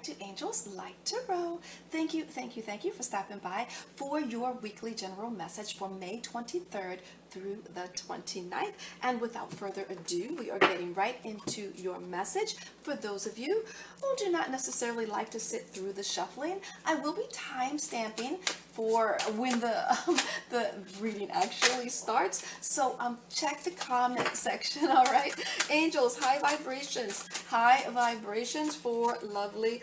to Angel's Light Tarot. Thank you for stopping by for your weekly general message for May 23rd through the 29th. And without further ado, we are getting right into your message. For those of you who do not necessarily like to sit through the shuffling, I will be time stamping for when the reading actually starts. So check the comment section, all right? Angels, high vibrations for lovely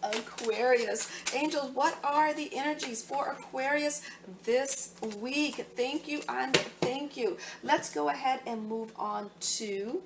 Aquarius. Angels, what are the energies for Aquarius this week? Thank you and thank you. Let's go ahead and move on to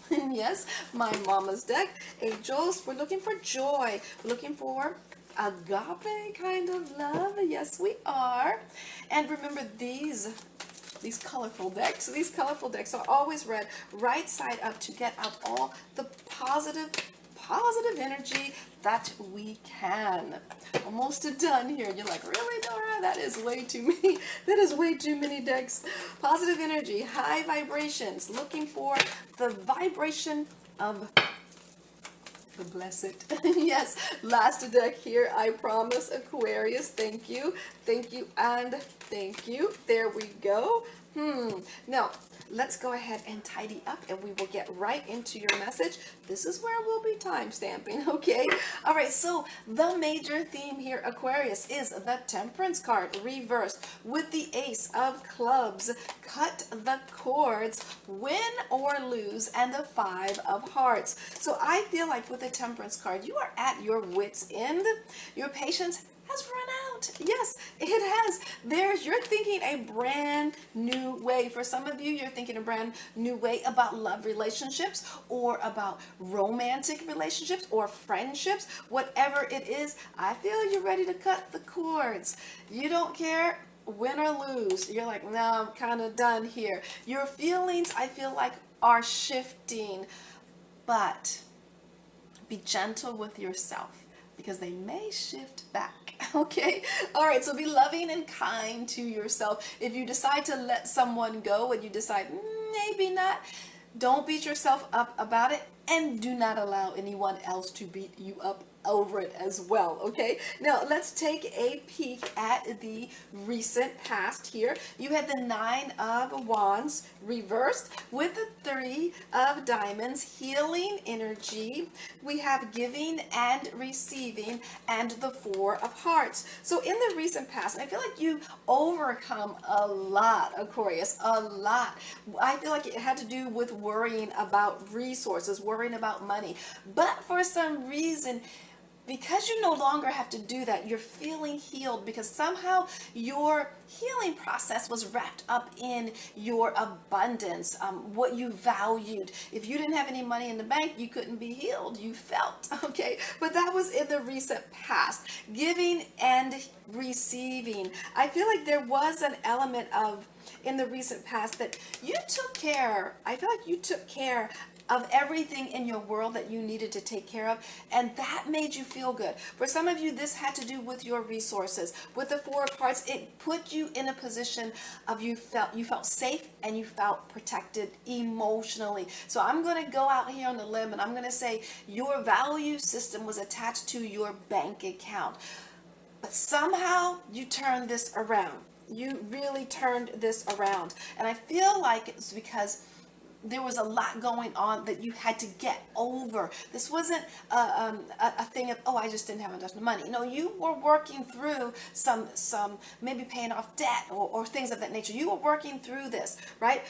yes, my mama's deck. Angels, we're looking for joy. We're looking for agape kind of love. Yes, we are. And remember these colorful decks. These colorful decks are always read right side up to get out all the positive energy that we can. Almost done here. You're like, really, Dora? That is way too many. That is way too many decks. Positive energy, high vibrations, looking for the vibration of the blessed. Yes, last deck here, I promise, Aquarius. Thank you, and thank you. There we go. Now, let's go ahead and tidy up and we will get right into your message. This is where we'll be time stamping, okay? All right, so the major theme here, Aquarius, is the Temperance card reversed with the Ace of Clubs. Cut the cords, win or lose, and the Five of Hearts. So I feel like with the Temperance card, you are at your wit's end. Your patience has run out. Yes, it has. You're thinking a brand new way. For some of you, you're thinking a brand new way about love relationships or about romantic relationships or friendships. Whatever it is, I feel you're ready to cut the cords. You don't care win or lose. You're like, no, I'm kind of done here. Your feelings, I feel like, are shifting, but be gentle with yourself because they may shift back. Okay, all right, so be loving and kind to yourself. If you decide to let someone go and you decide maybe not, don't beat yourself up about it, and do not allow anyone else to beat you up over it as well. Okay, now let's take a peek at the recent past here. You had the Nine of Wands reversed with the Three of Diamonds, healing energy. We have giving and receiving, and the Four of Hearts. So in the recent past, I feel like you overcome a lot, Aquarius, a lot. I feel like it had to do with worrying about resources, worrying about money, but for some reason, because you no longer have to do that, you're feeling healed because somehow your healing process was wrapped up in your abundance, what you valued. If you didn't have any money in the bank, you couldn't be healed. You felt, okay? But that was in the recent past. Giving and receiving. I feel like there was an element of, in the recent past, that you took care, I feel like you took care of everything in your world that you needed to take care of, and that made you feel good. For some of you, this had to do with your resources. With the Four of Hearts, it put you in a position of you felt safe and you felt protected emotionally. So I'm going to go out here on the limb and I'm going to say your value system was attached to your bank account. But somehow you turned this around. You really turned this around. And I feel like it's because there was a lot going on that you had to get over. This wasn't a thing of, oh, I just didn't have enough money. No, you were working through some maybe paying off debt or things of that nature. You were working through this, right?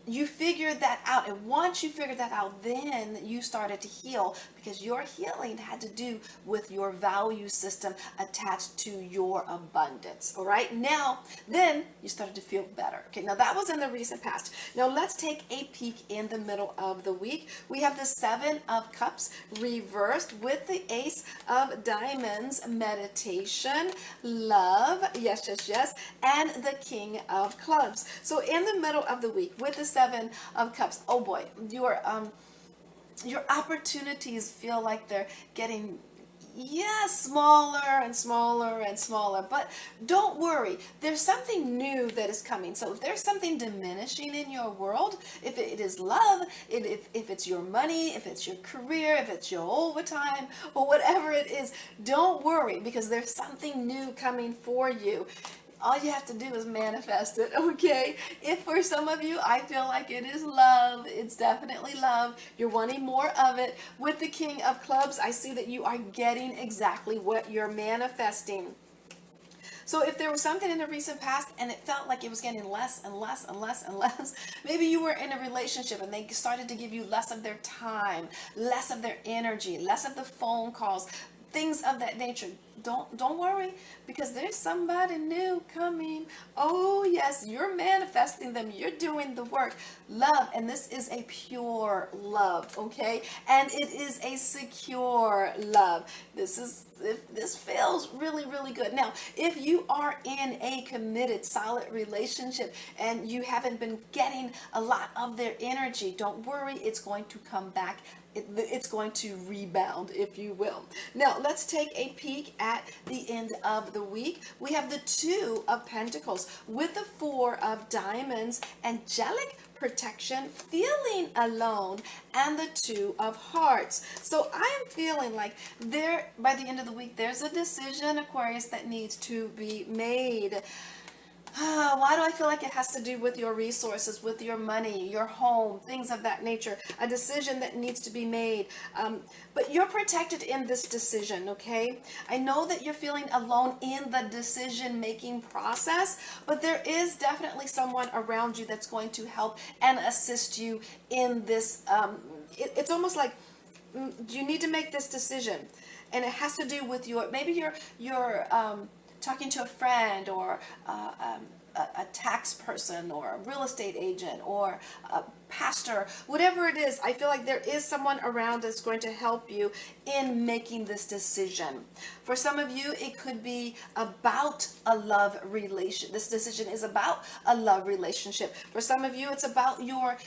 You figured that out, and once you figured that out, then you started to heal, because your healing had to do with your value system attached to your abundance. All right, now then you started to feel better. Okay, now that was in the recent past. Now let's take a peek in the middle of the week. We have the Seven of Cups reversed with the Ace of Diamonds, meditation, love, yes, and the King of Clubs. So in the middle of the week with the Seven of Cups, oh boy, your opportunities feel like they're getting Yes, smaller and smaller and smaller. But don't worry, there's something new that is coming. So if there's something diminishing in your world, if it is love, if it's your money, if it's your career, if it's your overtime, or whatever it is, don't worry because there's something new coming for you. All you have to do is manifest it, okay? If for some of you, I feel like it is love, it's definitely love. You're wanting more of it. With the King of Clubs, I see that you are getting exactly what you're manifesting. So if there was something in the recent past and it felt like it was getting less and less and less and less, maybe you were in a relationship and they started to give you less of their time, less of their energy, less of the phone calls, things of that nature. Don't worry because there's somebody new coming. Oh yes, you're manifesting them. You're doing the work. Love, and this is a pure love, okay? And it is a secure love. This feels really, really good. Now, if you are in a committed, solid relationship and you haven't been getting a lot of their energy, don't worry, it's going to come back. It's going to rebound, if you will. Now, let's take a peek at the end of the week. We have the Two of Pentacles with the Four of Diamonds, angelic protection, feeling alone, and the Two of Hearts. So I am feeling like by the end of the week, there's a decision, Aquarius, that needs to be made. Why do I feel like it has to do with your resources, with your money, your home, things of that nature? A decision that needs to be made. But you're protected in this decision, okay? I know that you're feeling alone in the decision-making process, but there is definitely someone around you that's going to help and assist you in this. It's almost like you need to make this decision, and it has to do with maybe you're talking to a friend or a tax person or a real estate agent or a pastor, whatever it is. I feel like there is someone around that's going to help you in making this decision. For some of you, it could be about a love relation. This decision is about a love relationship. For some of you, it's about your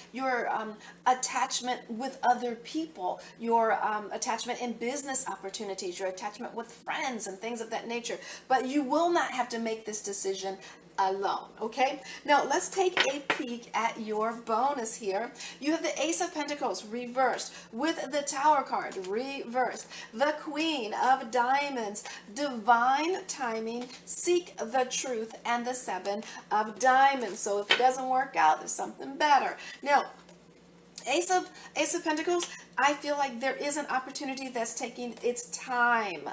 attachment with other people, your attachment in business opportunities, your attachment with friends and things of that nature. But you will not have to make this decision alone, okay? Now let's take a peek at your bonus here. You have the Ace of Pentacles reversed with the Tower card reversed, the Queen of Diamonds, divine timing, seek the truth, and the Seven of Diamonds. So if it doesn't work out, there's something better. Now, Ace of Pentacles, I feel like there is an opportunity that's taking its time.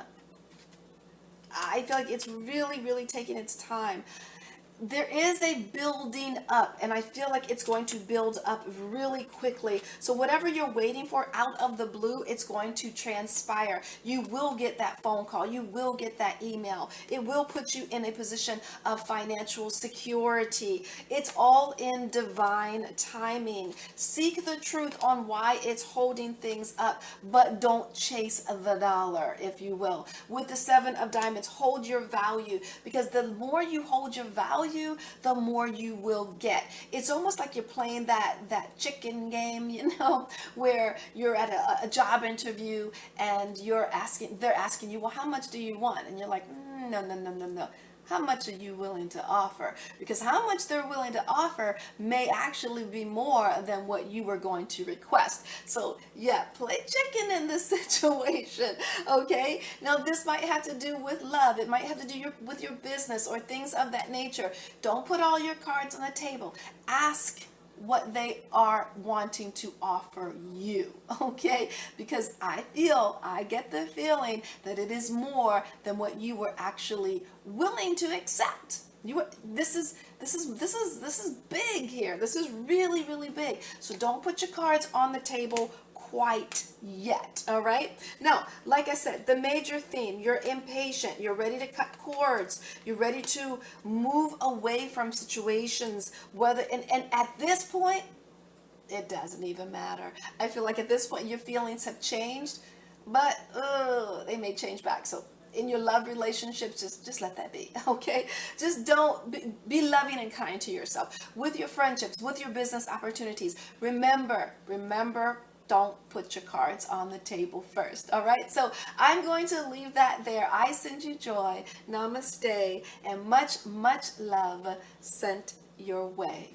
I feel like it's really, really taking its time. There is a building up, and I feel like it's going to build up really quickly. So whatever you're waiting for out of the blue, it's going to transpire. You will get that phone call. You will get that email. It will put you in a position of financial security. It's all in divine timing. Seek the truth on why it's holding things up, but don't chase the dollar, if you will. With the Seven of Diamonds, hold your value, because the more you hold your value, the more you will get. It's almost like you're playing that chicken game, where you're at a job interview and they're asking you, well, how much do you want? And you're like, no. How much are you willing to offer? Because how much they're willing to offer may actually be more than what you were going to request. So yeah, play chicken in this situation, okay? Now this might have to do with love. It might have to do with your business or things of that nature. Don't put all your cards on the table. Ask what they are wanting to offer you, okay? Because I get the feeling that it is more than what you were actually willing to accept. This is big here. This is really, really big. So don't put your cards on the table quite yet, all right? Now, like I said, the major theme, you're impatient, you're ready to cut cords, you're ready to move away from situations, and at this point, it doesn't even matter. I feel like at this point, your feelings have changed, but they may change back. So in your love relationships, just let that be, okay? Just don't be loving and kind to yourself. With your friendships, with your business opportunities, remember, don't put your cards on the table first. All right, so I'm going to leave that there. I send you joy, namaste, and much, much love sent your way.